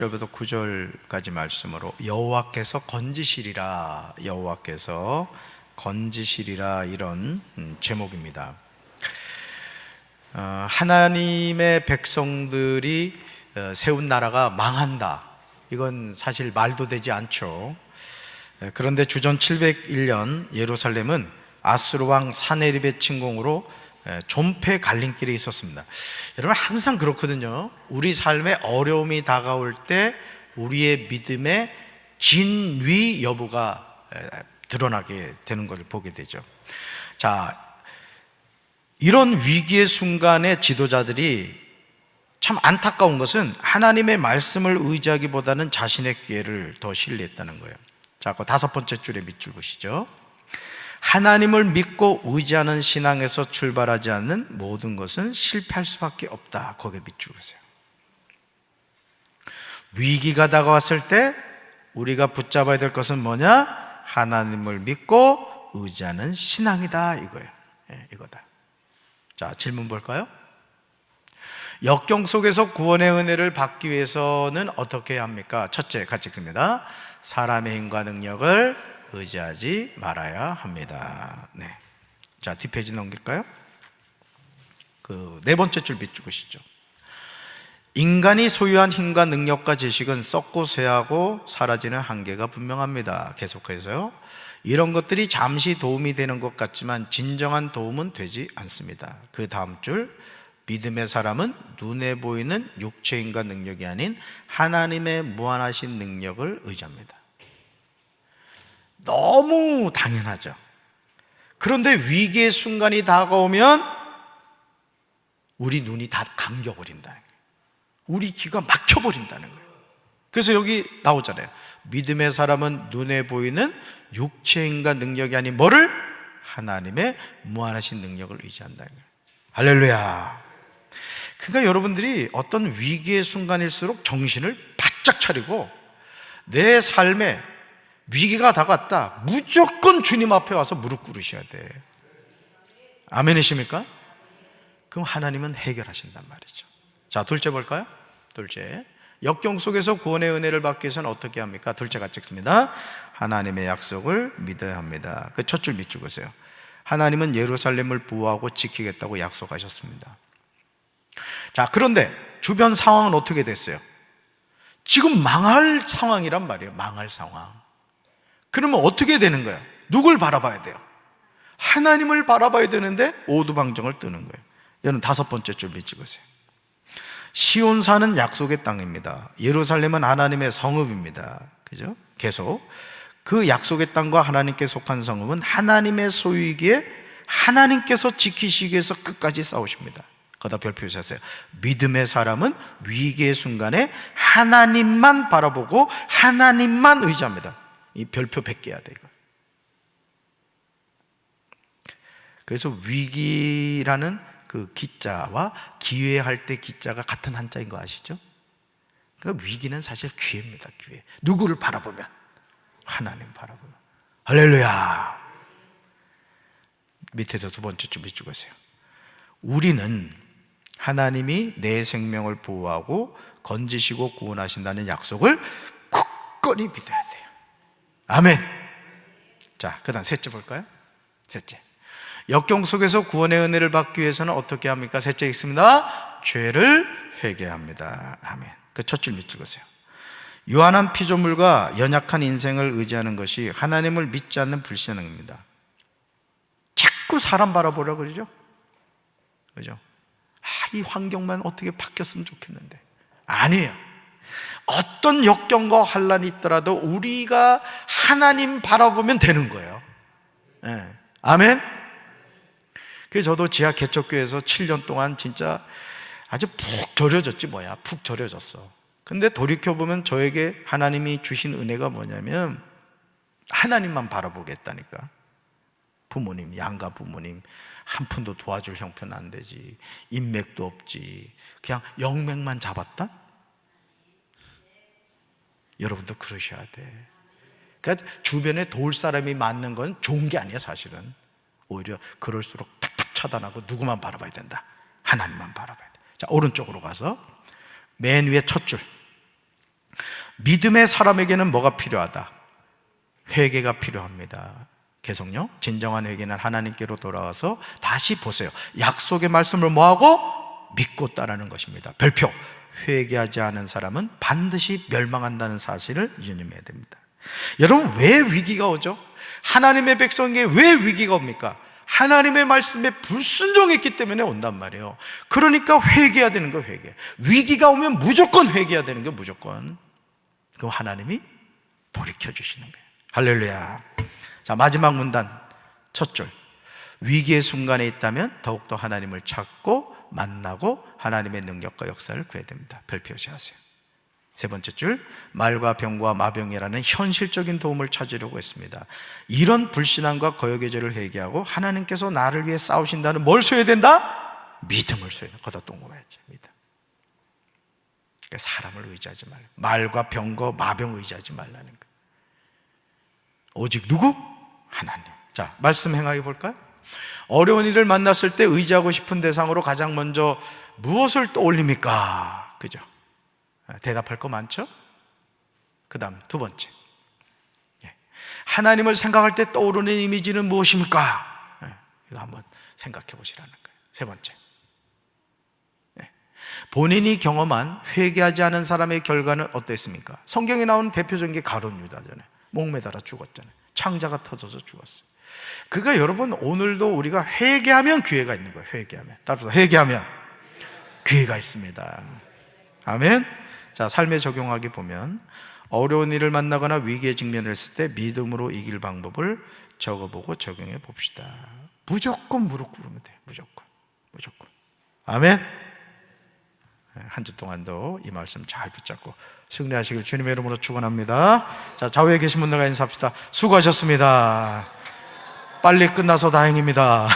여러분도 9절까지 말씀으로 여호와께서 건지시리라, 여호와께서 건지시리라, 이런 제목입니다. 하나님의 백성들이 세운 나라가 망한다, 이건 사실 말도 되지 않죠. 그런데 주전 701년 예루살렘은 아수르 왕 사네립의 침공으로 존폐 갈림길에 있었습니다. 여러분, 항상 그렇거든요. 우리 삶에 어려움이 다가올 때 우리의 믿음의 진위 여부가 드러나게 되는 것을 보게 되죠. 자, 이런 위기의 순간에 지도자들이 참 안타까운 것은 하나님의 말씀을 의지하기보다는 자신의 기회를 더 신뢰했다는 거예요. 자, 그 5번째 줄에 밑줄 보시죠. 하나님을 믿고 의지하는 신앙에서 출발하지 않는 모든 것은 실패할 수밖에 없다. 거기에 밑줄 보세요. 위기가 다가왔을 때 우리가 붙잡아야 될 것은 뭐냐? 하나님을 믿고 의지하는 신앙이다, 이거예요. 이거다. 자, 질문 볼까요? 역경 속에서 구원의 은혜를 받기 위해서는 어떻게 해야 합니까? 첫째, 같이 읽습니다. 사람의 힘과 능력을 의지하지 말아야 합니다. 네. 자, 뒷페이지 넘길까요? 그 4번째 줄 밑줄 보시죠. 인간이 소유한 힘과 능력과 지식은 썩고 쇠하고 사라지는 한계가 분명합니다. 계속해서요. 이런 것들이 잠시 도움이 되는 것 같지만 진정한 도움은 되지 않습니다. 그 다음 줄, 믿음의 사람은 눈에 보이는 육체의 힘과 능력이 아닌 하나님의 무한하신 능력을 의지합니다. 너무 당연하죠. 그런데 위기의 순간이 다가오면 우리 눈이 다 감겨버린다는 거예요. 우리 귀가 막혀버린다는 거예요. 그래서 여기 나오잖아요. 믿음의 사람은 눈에 보이는 육체의 힘과 능력이 아닌 뭐를? 하나님의 무한하신 능력을 의지한다는 거예요. 할렐루야. 그러니까 여러분들이 어떤 위기의 순간일수록 정신을 바짝 차리고 내 삶에 위기가 다가왔다, 무조건 주님 앞에 와서 무릎 꿇으셔야 돼. 아멘이십니까? 그럼 하나님은 해결하신단 말이죠. 자, 둘째 볼까요? 둘째, 역경 속에서 구원의 은혜를 받기 위해서는 어떻게 합니까? 둘째 같이 읽습니다. 하나님의 약속을 믿어야 합니다. 그 첫 줄 밑줄 보세요. 하나님은 예루살렘을 보호하고 지키겠다고 약속하셨습니다. 자, 그런데 주변 상황은 어떻게 됐어요? 지금 망할 상황이란 말이에요. 망할 상황. 그러면 어떻게 되는 거예요? 누굴 바라봐야 돼요? 하나님을 바라봐야 되는데 오두방정을 뜨는 거예요. 여러분, 5번째 줄 밑줄 보세요. 시온산은 약속의 땅입니다. 예루살렘은 하나님의 성읍입니다. 그죠? 계속 그 약속의 땅과 하나님께 속한 성읍은 하나님의 소유이기에 하나님께서 지키시기 위해서 끝까지 싸우십니다. 거기다 별표 주셨어요. 믿음의 사람은 위기의 순간에 하나님만 바라보고 하나님만 의지합니다. 이 별표 100개 해야 돼, 이거. 그래서 위기라는 그 기자와 기회할 때 기자가 같은 한자인 거 아시죠? 그러니까 위기는 사실 기회입니다, 기회. 누구를 바라보면? 하나님 바라보면. 할렐루야. 밑에서 2번째 줄 밑줄 보세요. 우리는 하나님이 내 생명을 보호하고 건지시고 구원하신다는 약속을 굳건히 믿어야 돼요. 아멘. 자, 그 다음 셋째 볼까요? 셋째, 역경 속에서 구원의 은혜를 받기 위해서는 어떻게 합니까? 셋째 읽습니다. 죄를 회개합니다. 아멘. 그 첫 줄 밑줄 보세요. 유한한 피조물과 연약한 인생을 의지하는 것이 하나님을 믿지 않는 불신앙입니다. 자꾸 사람 바라보라 그러죠? 그죠? 이 환경만 어떻게 바뀌었으면 좋겠는데. 아니에요. 어떤 역경과 환란이 있더라도 우리가 하나님 바라보면 되는 거예요. 네. 아멘. 그래서 저도 지하 개척교회에서 7년 동안 진짜 아주 푹 절여졌지 뭐야. 푹 절여졌어. 근데 돌이켜보면 저에게 하나님이 주신 은혜가 뭐냐면 하나님만 바라보겠다니까. 부모님, 양가 부모님 한 푼도 도와줄 형편 안 되지, 인맥도 없지, 그냥 영맥만 잡았다? 여러분도 그러셔야 돼. 그러니까 주변에 도울 사람이 많는 건 좋은 게 아니야, 사실은. 오히려 그럴수록 탁탁 차단하고 누구만 바라봐야 된다? 하나님만 바라봐야 돼. 자, 오른쪽으로 가서 맨 위에 첫 줄, 믿음의 사람에게는 뭐가 필요하다? 회개가 필요합니다. 계속요. 진정한 회개는 하나님께로 돌아와서 다시 보세요. 약속의 말씀을 뭐하고? 믿고 따르는 것입니다. 별표. 회개하지 않은 사람은 반드시 멸망한다는 사실을 유념해야 됩니다. 여러분, 왜 위기가 오죠? 하나님의 백성에게 왜 위기가 옵니까? 하나님의 말씀에 불순종했기 때문에 온단 말이에요. 그러니까 회개해야 되는 거예요. 회개. 위기가 오면 무조건 회개해야 되는 거예요. 무조건. 그럼 하나님이 돌이켜 주시는 거예요. 할렐루야. 자, 마지막 문단 첫 줄. 위기의 순간에 있다면 더욱더 하나님을 찾고 만나고 하나님의 능력과 역사를 구해야 됩니다. 별표시하세요. 세 번째 줄, 말과 병과 마병이라는 현실적인 도움을 찾으려고 했습니다. 이런 불신앙과 거역의 죄를 회개하고 하나님께서 나를 위해 싸우신다는 뭘 소유해야 된다? 믿음을 소유해야 된다. 거기다 동거해야지. 믿음. 그러니까 사람을 의지하지 말라. 말과 병과 마병 의지하지 말라는 거예요. 오직 누구? 하나님. 자, 말씀 행하게 볼까요? 어려운 일을 만났을 때 의지하고 싶은 대상으로 가장 먼저 무엇을 떠올립니까? 그죠? 대답할 거 많죠? 그 다음 두 번째, 하나님을 생각할 때 떠오르는 이미지는 무엇입니까? 이거 한번 생각해 보시라는 거예요. 세 번째, 본인이 경험한 회개하지 않은 사람의 결과는 어땠습니까? 성경에 나오는 대표적인 게 가룟 유다잖아요. 목매달아 죽었잖아요. 창자가 터져서 죽었어요. 그러니까 여러분, 오늘도 우리가 회개하면 기회가 있는 거예요. 회개하면. 따라서 회개하면 기회가 있습니다. 아멘. 자, 삶에 적용하게 보면 어려운 일을 만나거나 위기에 직면했을 때 믿음으로 이길 방법을 적어보고 적용해 봅시다. 무조건 무릎 꿇으면 돼요. 무조건. 아멘. 한 주 동안도 이 말씀 잘 붙잡고 승리하시길 주님의 이름으로 축원합니다. 자, 좌우에 계신 분들과 인사합시다. 수고하셨습니다. 빨리 끝나서 다행입니다.